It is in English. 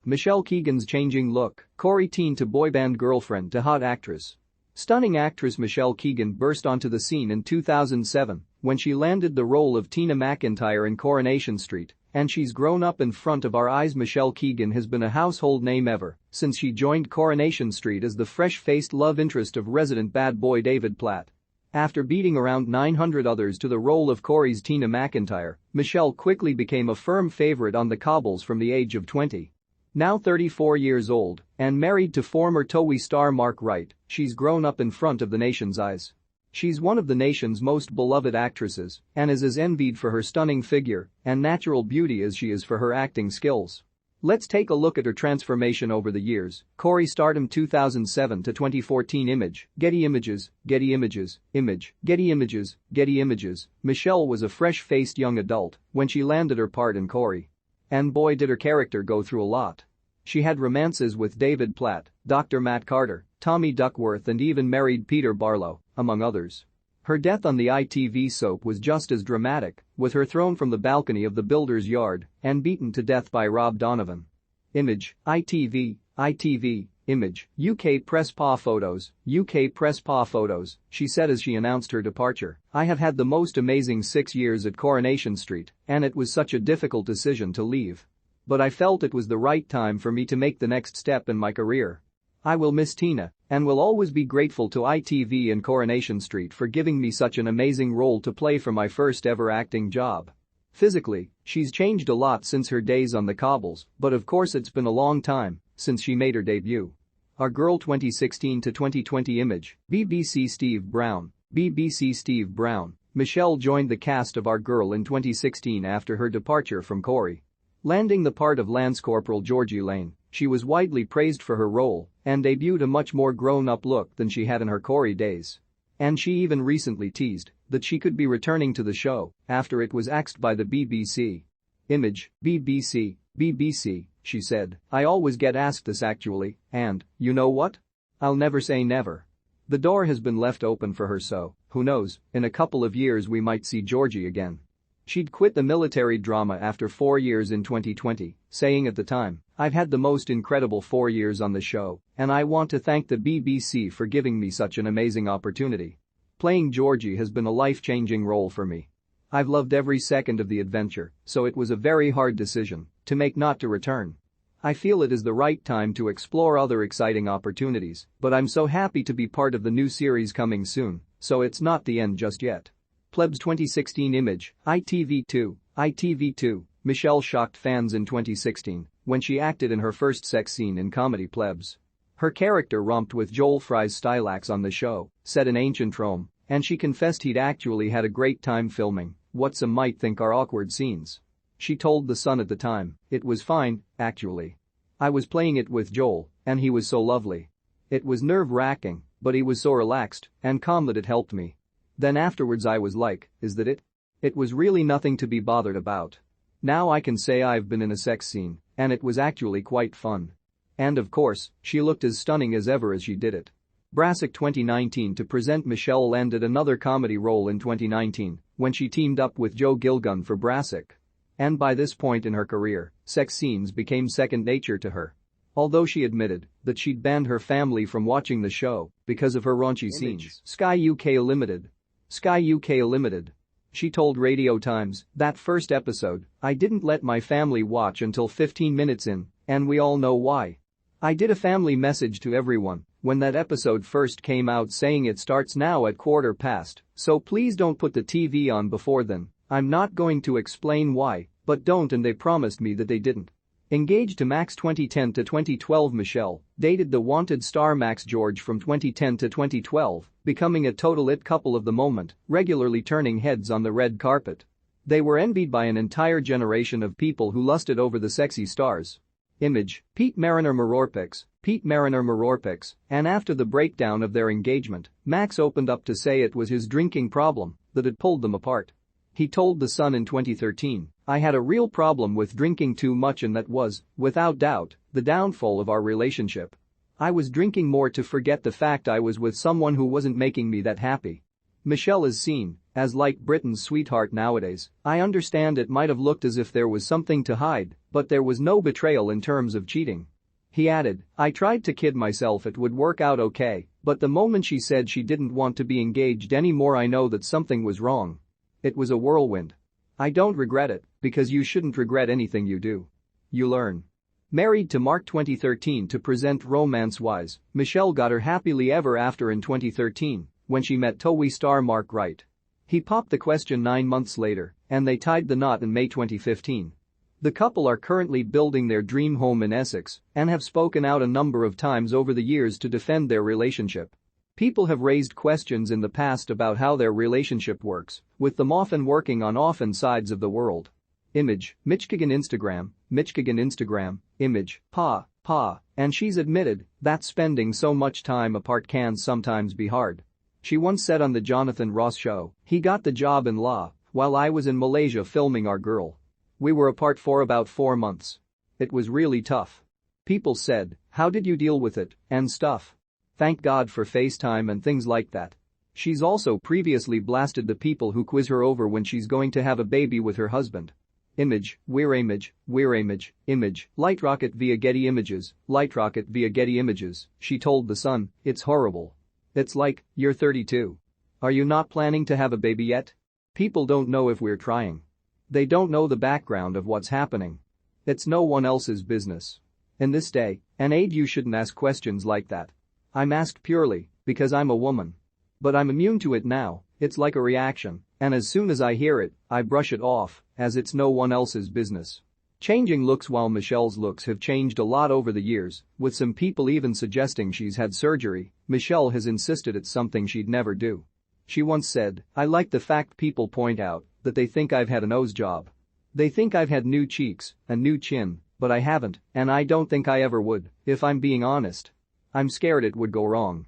Michelle Keegan's changing look, Corrie teen to boyband girlfriend to hot actress. Stunning actress Michelle Keegan burst onto the scene in 2007 when she landed the role of Tina McIntyre in Coronation Street, and she's grown up in front of our eyes. Michelle Keegan has been a household name ever since she joined Coronation Street as the fresh-faced love interest of resident bad boy David Platt. After beating around 900 others to the role of Corrie's Tina McIntyre, Michelle quickly became a firm favorite on the cobbles from the age of 20. Now 34 years old and married to former TOWIE star Mark Wright, she's grown up in front of the nation's eyes. She's one of the nation's most beloved actresses and is as envied for her stunning figure and natural beauty as she is for her acting skills. Let's take a look at her transformation over the years. Corrie stardom 2007 to 2014. Image, Getty Images, Getty Images, Image, Getty Images, Getty Images. Michelle was a fresh-faced young adult when she landed her part in Corrie. And boy did her character go through a lot. She had romances with David Platt, Dr. Matt Carter, Tommy Duckworth and even married Peter Barlow, among others. Her death on the ITV soap was just as dramatic, with her thrown from the balcony of the builder's yard and beaten to death by Rob Donovan. Image, ITV, Image, UK Press PA Photos, UK Press PA Photos, she said as she announced her departure. I have had the most amazing 6 years at Coronation Street, and it was such a difficult decision to leave. But I felt it was the right time for me to make the next step in my career. I will miss Tina and will always be grateful to ITV and Coronation Street for giving me such an amazing role to play for my first ever acting job. Physically, she's changed a lot since her days on the cobbles, but of course it's been a long time since she made her debut. Our Girl 2016 to 2020. Image, BBC Steve Brown, BBC Steve Brown. Michelle joined the cast of Our Girl in 2016 after her departure from Corrie. Landing the part of Lance Corporal Georgie Lane, she was widely praised for her role and debuted a much more grown-up look than she had in her Corrie days. And she even recently teased that she could be returning to the show after it was axed by the BBC. Image, BBC, she said, I always get asked this actually, and, you know what? I'll never say never. The door has been left open for her, so, who knows, in a couple of years we might see Georgie again. She'd quit the military drama after 4 years in 2020, saying at the time, I've had the most incredible 4 years on the show, and I want to thank the BBC for giving me such an amazing opportunity. Playing Georgie has been a life-changing role for me. I've loved every second of the adventure, so it was a very hard decision to make not to return. I feel it is the right time to explore other exciting opportunities, but I'm so happy to be part of the new series coming soon, so it's not the end just yet. Plebs 2016. Image, ITV2. Michelle shocked fans in 2016 when she acted in her first sex scene in comedy Plebs. Her character romped with Joel Fry's Stylax on the show, set in ancient Rome, and she confessed he'd actually had a great time filming what some might think are awkward scenes. She told The Sun at the time, it was fine, actually. I was playing it with Joel, and he was so lovely. It was nerve-wracking, but he was so relaxed and calm that it helped me. Then afterwards I was like, is that it? It was really nothing to be bothered about. Now I can say I've been in a sex scene, and it was actually quite fun. And of course, she looked as stunning as ever as she did it. Brassic 2019. To present. Michelle landed another comedy role in 2019 when she teamed up with Joe Gilgun for Brassic. And by this point in her career, sex scenes became second nature to her. Although she admitted that she'd banned her family from watching the show because of her raunchy scenes. Sky UK Limited. She told Radio Times, that first episode, I didn't let my family watch until 15 minutes in, and we all know why. I did a family message to everyone when that episode first came out saying it starts now at 1:15, so please don't put the TV on before then. I'm not going to explain why, but don't, and they promised me that they didn't. Engaged to Max 2010 to 2012. Michelle dated the wanted star Max George from 2010 to 2012, becoming a total it couple of the moment, regularly turning heads on the red carpet. They were envied by an entire generation of people who lusted over the sexy stars. Image, Pete Mariner Mirror Pics, and after the breakdown of their engagement, Max opened up to say it was his drinking problem that had pulled them apart. He told The Sun in 2013, I had a real problem with drinking too much, and that was, without doubt, the downfall of our relationship. I was drinking more to forget the fact I was with someone who wasn't making me that happy. Michelle is seen as like Britain's sweetheart nowadays. I understand it might have looked as if there was something to hide, but But there was no betrayal in terms of cheating. He added, "I tried to kid myself it would work out okay, but the moment she said she didn't want to be engaged anymore I know that something was wrong. It was a whirlwind. I don't regret it, because you shouldn't regret anything you do. You learn." Married to Mark 2013 to present Romance-wise, Michelle got her happily ever after in 2013 when she met TOWIE star Mark Wright. He popped the question 9 months later, and they tied the knot in May 2015. The couple are currently building their dream home in Essex and have spoken out a number of times over the years to defend their relationship. People have raised questions in the past about how their relationship works, with them often working on often sides of the world. Image, Keegan Instagram, image, pa, and she's admitted that spending so much time apart can sometimes be hard. She once said on the Jonathan Ross show, "He got the job in law while I was in Malaysia filming Our Girl. We were apart for about 4 months. It was really tough." People said, "How did you deal with it, and stuff?" Thank God for FaceTime and things like that. She's also previously blasted the people who quiz her over when she's going to have a baby with her husband. Image, Lightrocket via Getty Images, she told The Sun, "It's horrible. It's like, you're 32. Are you not planning to have a baby yet? People don't know if we're trying. They don't know the background of what's happening. It's no one else's business. In this day and age you shouldn't ask questions like that. I'm asked purely because I'm a woman. But I'm immune to it now, it's like a reaction, and as soon as I hear it, I brush it off, as it's no one else's business." Changing looks. While Michelle's looks have changed a lot over the years, with some people even suggesting she's had surgery, Michelle has insisted it's something she'd never do. She once said, "I like the fact people point out that they think I've had a nose job. They think I've had new cheeks, a new chin, but I haven't, and I don't think I ever would, if I'm being honest. I'm scared it would go wrong."